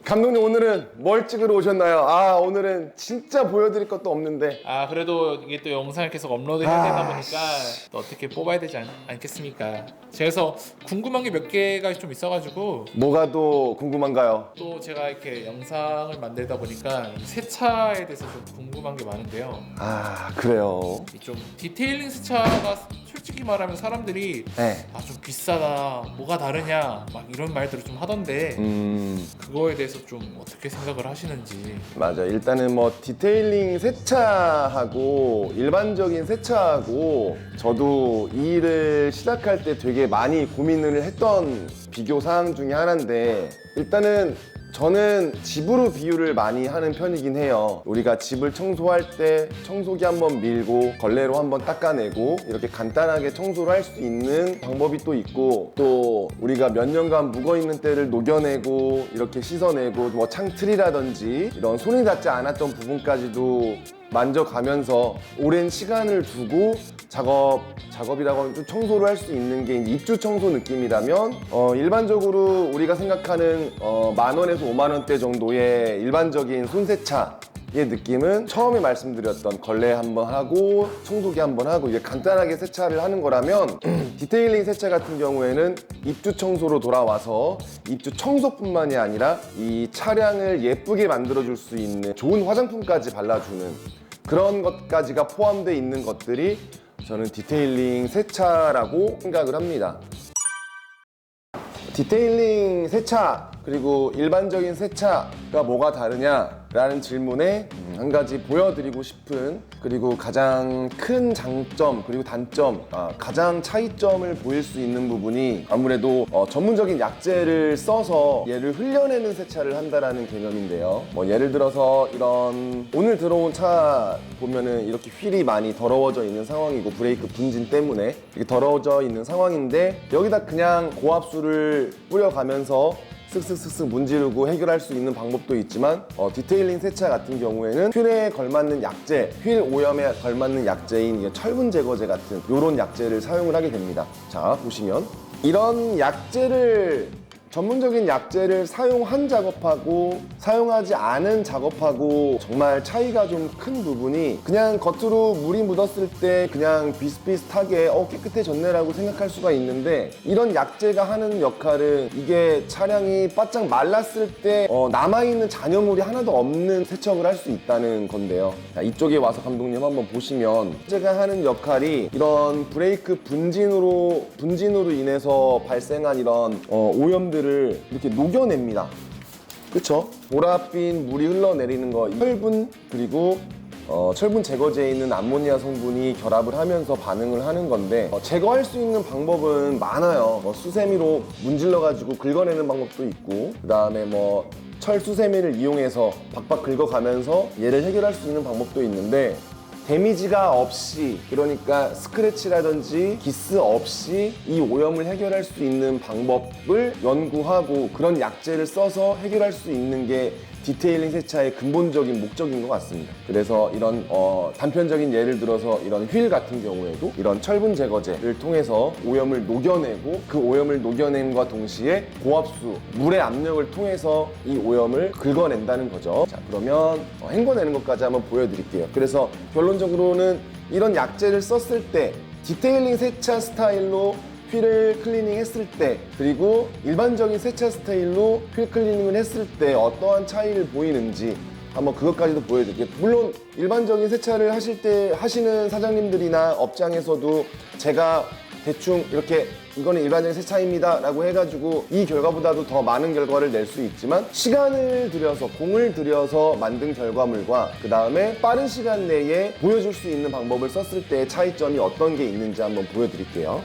감독님 오늘은 뭘 찍으러 오셨나요? 아 오늘은 진짜 보여드릴 것도 없는데 그래도 이게 또 영상을 계속 업로드해야 되다 보니까 또 어떻게 뽑아야 되지 않겠습니까? 그래서 궁금한 게 몇 개가 좀 있어가지고 뭐가 또 궁금한가요? 또 제가 이렇게 영상을 만들다 보니까 세차에 대해서 좀 궁금한 게 많은데요. 아 그래요. 이 좀 디테일링 세차가 솔직히 말하면 사람들이 네. 좀 비싸다, 뭐가 다르냐 막 이런 말들을 좀 하던데 그거에 대해서 좀 어떻게 생각을 하시는지. 맞아. 일단은 뭐 디테일링 세차하고 일반적인 세차하고 저도 이 일을 시작할 때 되게 많이 고민을 했던 비교 사항 중에 하나인데, 일단은 저는 집으로 비유를 많이 하는 편이긴 해요. 우리가 집을 청소할 때 청소기 한번 밀고 걸레로 한번 닦아내고 이렇게 간단하게 청소를 할 수 있는 방법이 또 있고, 또 우리가 몇 년간 묵어있는 때를 녹여내고 이렇게 씻어내고 뭐 창틀이라든지 이런 손이 닿지 않았던 부분까지도 만져가면서 오랜 시간을 두고 작업이라고 하면 좀 청소를 할 수 있는 게 이제 입주 청소 느낌이라면, 일반적으로 우리가 생각하는 10,000원에서 50,000원대 정도의 일반적인 손세차의 느낌은 처음에 말씀드렸던 걸레 한번 하고 청소기 한번 하고 이게 간단하게 세차를 하는 거라면, 디테일링 세차 같은 경우에는 입주 청소로 돌아와서 입주 청소뿐만이 아니라 이 차량을 예쁘게 만들어줄 수 있는 좋은 화장품까지 발라주는 그런 것까지가 포함되어 있는 것들이 저는 디테일링 세차라고 생각을 합니다. 디테일링 세차 그리고 일반적인 세차가 뭐가 다르냐라는 질문에 한 가지 보여드리고 싶은, 그리고 가장 큰 장점 그리고 단점, 가장 차이점을 보일 수 있는 부분이 아무래도 전문적인 약재를 써서 얘를 흘려내는 세차를 한다라는 개념인데요. 뭐 예를 들어서 이런 오늘 들어온 차 보면은 이렇게 휠이 많이 더러워져 있는 상황이고 브레이크 분진 때문에 이렇게 더러워져 있는 상황인데, 여기다 그냥 고압수를 뿌려가면서 쓱쓱쓱쓱 문지르고 해결할 수 있는 방법도 있지만, 디테일링 세차 같은 경우에는 휠에 걸맞는 약재, 휠 오염에 걸맞는 약재인 철분 제거제 같은 이런 약재를 사용을 하게 됩니다. 자 보시면 이런 약재를, 전문적인 약재를 사용한 작업하고 사용하지 않은 작업하고 정말 차이가 좀 큰 부분이, 그냥 겉으로 물이 묻었을 때 그냥 비슷비슷하게 깨끗해졌네 라고 생각할 수가 있는데, 이런 약재가 하는 역할은 이게 차량이 바짝 말랐을 때 남아있는 잔여물이 하나도 없는 세척을 할 수 있다는 건데요. 자, 이쪽에 와서 감독님 한번 보시면 약재가 하는 역할이 이런 브레이크 분진으로 인해서 발생한 이런 오염들을 이렇게 녹여냅니다. 그쵸? 보랏빛 물이 흘러내리는 거, 철분 그리고 철분 제거제에 있는 암모니아 성분이 결합을 하면서 반응을 하는 건데, 제거할 수 있는 방법은 많아요. 수세미로 문질러 가지고 긁어내는 방법도 있고, 그 다음에 철 수세미를 이용해서 박박 긁어가면서 얘를 해결할 수 있는 방법도 있는데, 데미지가 없이, 그러니까 스크래치라든지 기스 없이 이 오염을 해결할 수 있는 방법을 연구하고 그런 약재를 써서 해결할 수 있는 게 디테일링 세차의 근본적인 목적인 것 같습니다. 그래서 이런 단편적인 예를 들어서 이런 휠 같은 경우에도 이런 철분 제거제를 통해서 오염을 녹여내고, 그 오염을 녹여냄과 동시에 고압수, 물의 압력을 통해서 이 오염을 긁어낸다는 거죠. 자, 그러면 헹궈내는 것까지 한번 보여드릴게요. 그래서 결론적으로는 이런 약재를 썼을 때 디테일링 세차 스타일로 휠을 클리닝 했을 때, 그리고 일반적인 세차 스타일로 휠 클리닝을 했을 때 어떠한 차이를 보이는지 한번 그것까지도 보여드릴게요. 물론 일반적인 세차를 하실 때 하시는 사장님들이나 업장에서도 제가 대충 이렇게 이거는 일반적인 세차입니다 라고 해가지고 이 결과보다도 더 많은 결과를 낼 수 있지만, 시간을 들여서 공을 들여서 만든 결과물과 그 다음에 빠른 시간 내에 보여줄 수 있는 방법을 썼을 때의 차이점이 어떤 게 있는지 한번 보여드릴게요.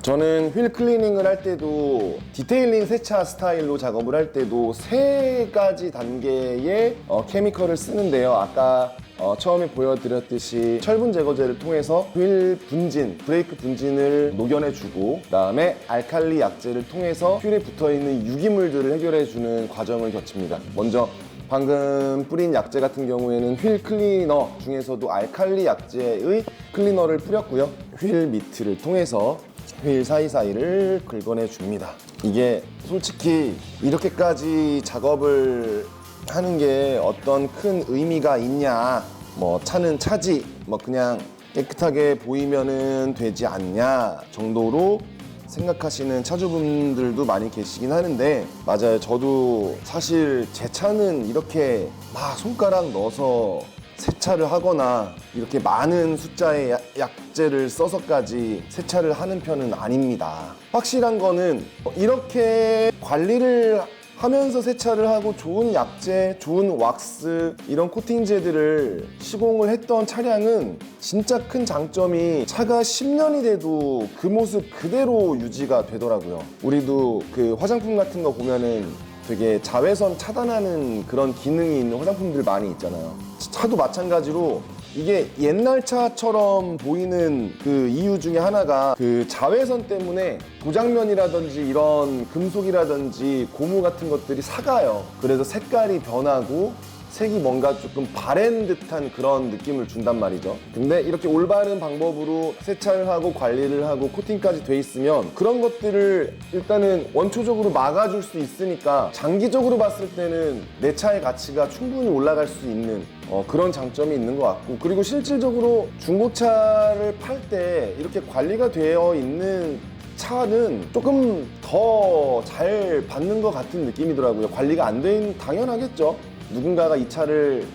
저는 휠 클리닝을 할 때도 디테일링 세차 스타일로 작업을 할 때도 3가지 단계의 케미컬을 쓰는데요. 아까 처음에 보여드렸듯이 철분 제거제를 통해서 휠 분진, 브레이크 분진을 녹여내주고, 그 다음에 알칼리 약재를 통해서 휠에 붙어있는 유기물들을 해결해주는 과정을 거칩니다. 먼저 방금 뿌린 약재 같은 경우에는 휠 클리너 중에서도 알칼리 약재의 클리너를 뿌렸고요. 휠 미트를 통해서 휠 사이사이를 긁어내 줍니다. 이게 솔직히 이렇게까지 작업을 하는 게 어떤 큰 의미가 있냐, 뭐 차는 차지, 뭐 그냥 깨끗하게 보이면은 되지 않냐 정도로 생각하시는 차주분들도 많이 계시긴 하는데, 맞아요. 저도 사실 제 차는 이렇게 막 손가락 넣어서 세차를 하거나 이렇게 많은 숫자의 약재를 써서까지 세차를 하는 편은 아닙니다. 확실한 거는 이렇게 관리를 하면서 세차를 하고 좋은 약재, 좋은 왁스, 이런 코팅제들을 시공을 했던 차량은 진짜 큰 장점이 차가 10년이 돼도 그 모습 그대로 유지가 되더라고요. 우리도 그 화장품 같은 거 보면은 되게 자외선 차단하는 그런 기능이 있는 화장품들 많이 있잖아요. 차도 마찬가지로 이게 옛날 차처럼 보이는 그 이유 중에 하나가 그 자외선 때문에 도장면이라든지 이런 금속이라든지 고무 같은 것들이 삭아요. 그래서 색깔이 변하고 색이 뭔가 조금 바랜 듯한 그런 느낌을 준단 말이죠. 근데 이렇게 올바른 방법으로 세차를 하고 관리를 하고 코팅까지 돼 있으면 그런 것들을 일단은 원초적으로 막아줄 수 있으니까 장기적으로 봤을 때는 내 차의 가치가 충분히 올라갈 수 있는 그런 장점이 있는 것 같고, 그리고 실질적으로 중고차를 팔 때 이렇게 관리가 되어 있는 차는 조금 더 잘 받는 것 같은 느낌이더라고요. 관리가 안 된, 당연하겠죠. 누군가가 이 차를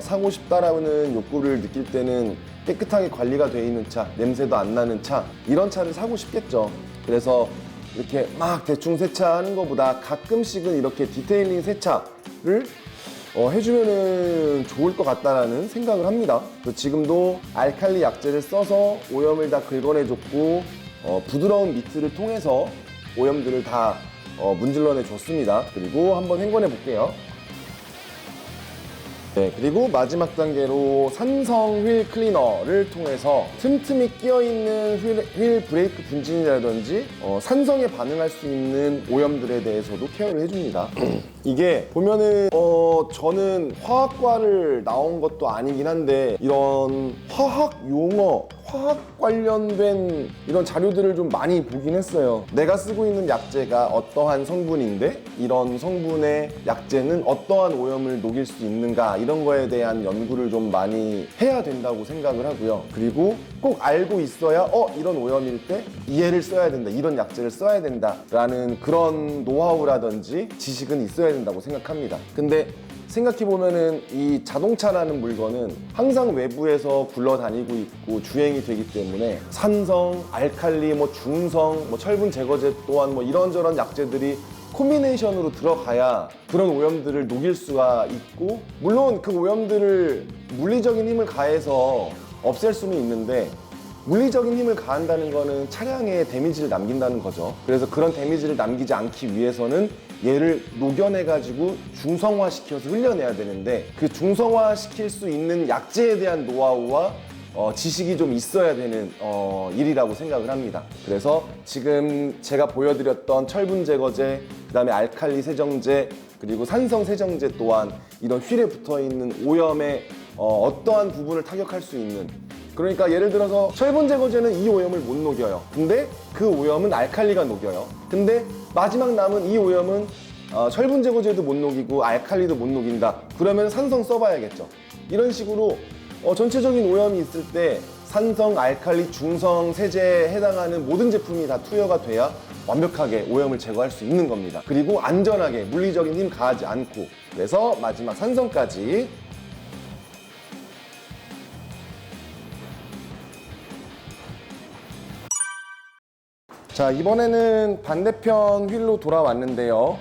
사고 싶다라는 욕구를 느낄 때는 깨끗하게 관리가 되어 있는 차, 냄새도 안 나는 차, 이런 차를 사고 싶겠죠. 그래서 이렇게 막 대충 세차하는 것보다 가끔씩은 이렇게 디테일링 세차를 해주면은 좋을 것 같다라는 생각을 합니다. 지금도 알칼리 약재를 써서 오염을 다 긁어내줬고 부드러운 미트를 통해서 오염들을 다 문질러내 줬습니다. 그리고 한번 헹궈내 볼게요. 네, 그리고 마지막 단계로 산성 휠 클리너를 통해서 틈틈이 끼어있는 휠 브레이크 분진이라든지 산성에 반응할 수 있는 오염들에 대해서도 케어를 해줍니다. 이게 보면은 저는 화학과를 나온 것도 아니긴 한데 이런 화학 용어, 화학 관련된 이런 자료들을 좀 많이 보긴 했어요. 내가 쓰고 있는 약재가 어떠한 성분인데 이런 성분의 약재는 어떠한 오염을 녹일 수 있는가, 이런 거에 대한 연구를 좀 많이 해야 된다고 생각을 하고요. 그리고 꼭 알고 있어야 이런 오염일 때 얘를 써야 된다, 이런 약재를 써야 된다 라는 그런 노하우라든지 지식은 있어야 된다고 생각합니다. 근데 생각해보면은 이 자동차라는 물건은 항상 외부에서 굴러다니고 있고 주행이 되기 때문에 산성, 알칼리, 중성, 철분 제거제 또한 이런저런 약재들이 콤비네이션으로 들어가야 그런 오염들을 녹일 수가 있고, 물론 그 오염들을 물리적인 힘을 가해서 없앨 수는 있는데 물리적인 힘을 가한다는 거는 차량에 데미지를 남긴다는 거죠. 그래서 그런 데미지를 남기지 않기 위해서는 얘를 녹여내가지고 중성화시켜서 흘려내야 되는데 그 중성화시킬 수 있는 약재에 대한 노하우와 지식이 좀 있어야 되는 일이라고 생각을 합니다. 그래서 지금 제가 보여드렸던 철분 제거제, 그 다음에 알칼리 세정제, 그리고 산성 세정제 또한 이런 휠에 붙어있는 오염의 어떠한 부분을 타격할 수 있는, 그러니까 예를 들어서 철분 제거제는 이 오염을 못 녹여요. 근데 그 오염은 알칼리가 녹여요. 근데 마지막 남은 이 오염은 철분 제거제도 못 녹이고 알칼리도 못 녹인다. 그러면 산성 써봐야겠죠. 이런 식으로 전체적인 오염이 있을 때 산성, 알칼리, 중성, 세제에 해당하는 모든 제품이 다 투여가 돼야 완벽하게 오염을 제거할 수 있는 겁니다. 그리고 안전하게 물리적인 힘 가하지 않고, 그래서 마지막 산성까지. 자, 이번에는 반대편 휠로 돌아왔는데요.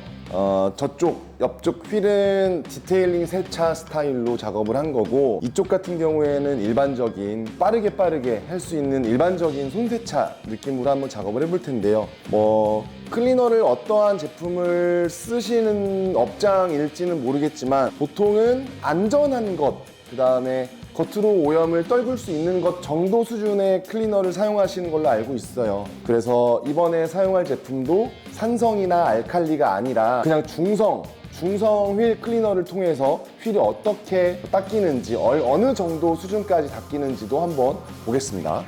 저쪽 옆쪽 휠은 디테일링 세차 스타일로 작업을 한 거고, 이쪽 같은 경우에는 일반적인 빠르게 할 수 있는 일반적인 손세차 느낌으로 한번 작업을 해볼 텐데요. 클리너를 어떠한 제품을 쓰시는 업장일지는 모르겠지만 보통은 안전한 것, 그 다음에 겉으로 오염을 떨굴 수 있는 것 정도 수준의 클리너를 사용하시는 걸로 알고 있어요. 그래서 이번에 사용할 제품도 산성이나 알칼리가 아니라 그냥 중성 휠 클리너를 통해서 휠이 어떻게 닦이는지, 어느 정도 수준까지 닦이는지도 한번 보겠습니다.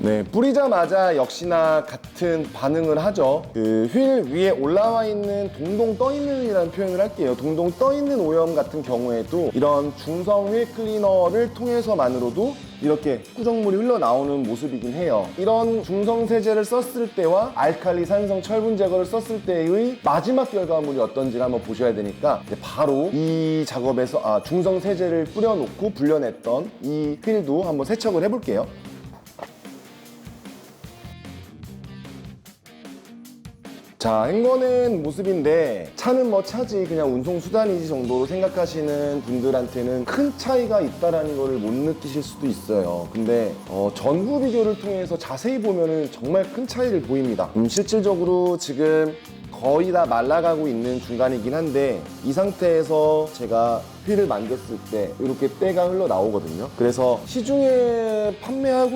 네, 뿌리자마자 역시나 같은 반응을 하죠. 그 휠 위에 올라와 있는 동동 떠 있는이라는 표현을 할게요. 동동 떠 있는 오염 같은 경우에도 이런 중성 휠 클리너를 통해서만으로도 이렇게 꾸정물이 흘러나오는 모습이긴 해요. 이런 중성 세제를 썼을 때와 알칼리 산성 철분 제거를 썼을 때의 마지막 결과물이 어떤지를 한번 보셔야 되니까 바로 이 작업에서 중성 세제를 뿌려놓고 불려냈던 이 휠도 한번 세척을 해볼게요. 자, 헹궈낸 모습인데 차는 뭐 차지 그냥 운송수단이지 정도로 생각하시는 분들한테는 큰 차이가 있다는 걸 못 느끼실 수도 있어요. 근데 전후 비교를 통해서 자세히 보면은 정말 큰 차이를 보입니다. 실질적으로 지금 거의 다 말라가고 있는 중간이긴 한데 이 상태에서 제가 휠을 만졌을 때 이렇게 때가 흘러나오거든요. 그래서 시중에 판매가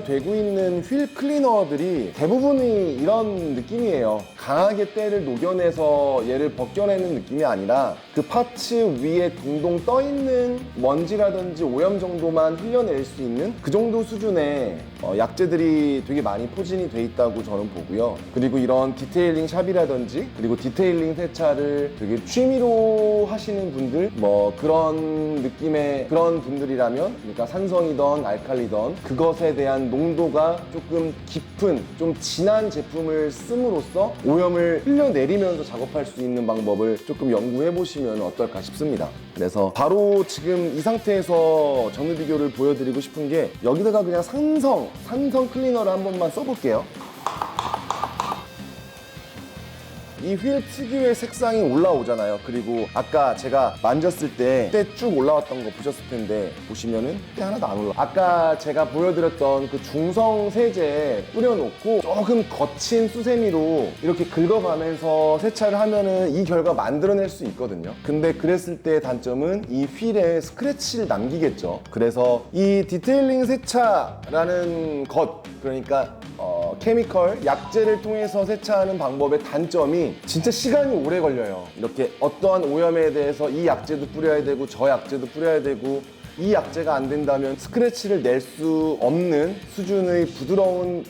되고 있는 휠 클리너들이 대부분이 이런 느낌이에요. 강하게 때를 녹여내서 얘를 벗겨내는 느낌이 아니라 그 파츠 위에 동동 떠있는 먼지라든지 오염 정도만 흘려낼 수 있는 그 정도 수준의 약재들이 되게 많이 포진이 돼 있다고 저는 보고요. 그리고 이런 디테일링 샵이라든지 그리고 디테일링 세차를 되게 취미로 하시는 분들, 뭐 그런 느낌의 그런 분들이라면, 그러니까 산성이던 알칼리던 그것에 대한 농도가 조금 깊은 좀 진한 제품을 씀으로써 오염을 흘려내리면서 작업할 수 있는 방법을 조금 연구해 보시면 어떨까 싶습니다. 그래서 바로 지금 이 상태에서 전후 비교를 보여드리고 싶은 게, 여기다가 그냥 산성 클리너를 한 번만 써볼게요. 이 휠 특유의 색상이 올라오잖아요. 그리고 아까 제가 만졌을 때 쭉 올라왔던 거 보셨을 텐데, 보시면은 때 하나도 안 올라. 아까 제가 보여드렸던 그 중성 세제 뿌려놓고 조금 거친 수세미로 이렇게 긁어가면서 세차를 하면은 이 결과 만들어낼 수 있거든요. 근데 그랬을 때의 단점은 이 휠에 스크래치를 남기겠죠. 그래서 이 디테일링 세차라는 것, 그러니까 케미컬, 약재를 통해서 세차하는 방법의 단점이 진짜 시간이 오래 걸려요. 이렇게 어떠한 오염에 대해서 이 약재도 뿌려야 되고 저 약재도 뿌려야 되고, 이 약재가 안 된다면 스크래치를 낼 수 없는 수준의 부드러운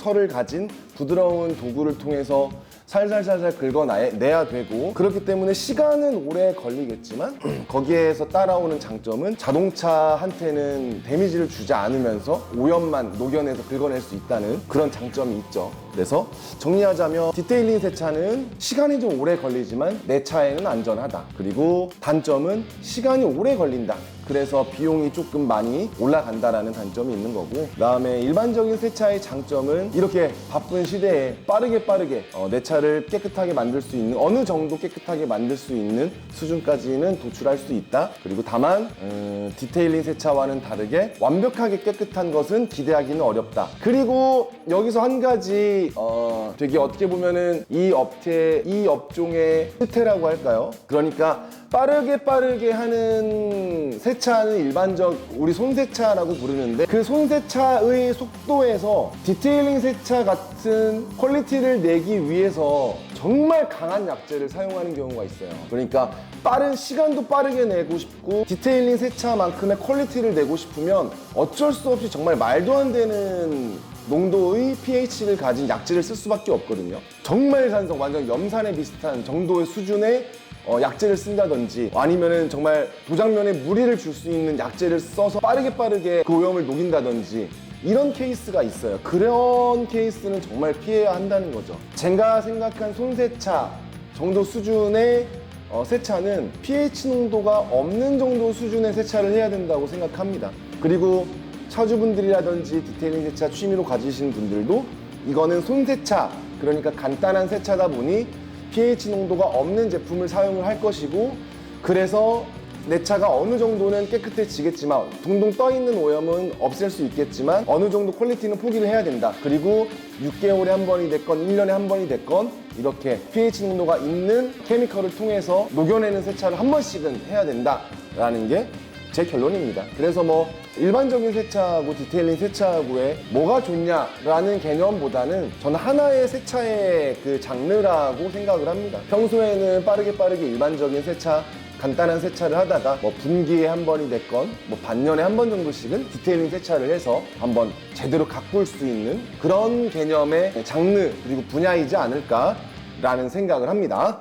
털을 가진 부드러운 도구를 통해서 살살살살 긁어내야 되고, 그렇기 때문에 시간은 오래 걸리겠지만 거기에서 따라오는 장점은 자동차한테는 데미지를 주지 않으면서 오염만 녹여내서 긁어낼 수 있다는 그런 장점이 있죠. 그래서 정리하자면 디테일링 세차는 시간이 좀 오래 걸리지만 내 차에는 안전하다. 그리고 단점은 시간이 오래 걸린다. 그래서 비용이 조금 많이 올라간다라는 단점이 있는 거고, 그다음에 일반적인 세차의 장점은 이렇게 바쁜 시대에 빠르게 내 차를 깨끗하게 만들 수 있는, 어느 정도 깨끗하게 만들 수 있는 수준까지는 도출할 수 있다. 그리고 다만 디테일링 세차와는 다르게 완벽하게 깨끗한 것은 기대하기는 어렵다. 그리고 여기서 한 가지 되게 어떻게 보면은 이 업종의 실태라고 할까요? 그러니까 빠르게 하는 세차는 일반적 우리 손세차라고 부르는데, 그 손세차의 속도에서 디테일링 세차 같은 퀄리티를 내기 위해서 정말 강한 약재를 사용하는 경우가 있어요. 그러니까 시간도 빠르게 내고 싶고 디테일링 세차만큼의 퀄리티를 내고 싶으면 어쩔 수 없이 정말 말도 안 되는 농도의 pH를 가진 약재를 쓸 수밖에 없거든요. 정말 산성, 완전 염산에 비슷한 정도의 수준의 약재를 쓴다든지, 아니면은 정말 도장면에 무리를 줄 수 있는 약재를 써서 빠르게 그 오염을 녹인다든지, 이런 케이스가 있어요. 그런 케이스는 정말 피해야 한다는 거죠. 제가 생각한 손세차 정도 수준의 세차는 pH 농도가 없는 정도 수준의 세차를 해야 된다고 생각합니다. 그리고 차주분들이라든지 디테일링 세차 취미로 가지신 분들도 이거는 손세차, 그러니까 간단한 세차다 보니 pH 농도가 없는 제품을 사용을 할 것이고, 그래서 내 차가 어느 정도는 깨끗해지겠지만 둥둥 떠있는 오염은 없앨 수 있겠지만 어느 정도 퀄리티는 포기를 해야 된다. 그리고 6개월에 한 번이 됐건 1년에 한 번이 됐건 이렇게 pH 농도가 있는 케미컬을 통해서 녹여내는 세차를 한 번씩은 해야 된다라는 게 제 결론입니다. 그래서 뭐 일반적인 세차하고 디테일링 세차하고의 뭐가 좋냐라는 개념보다는 저는 하나의 세차의 그 장르라고 생각을 합니다. 평소에는 빠르게 일반적인 세차 간단한 세차를 하다가 뭐 분기에 한 번이 됐건 뭐 반년에 한 번 정도씩은 디테일링 세차를 해서 한번 제대로 가꿀 수 있는 그런 개념의 장르 그리고 분야이지 않을까라는 생각을 합니다.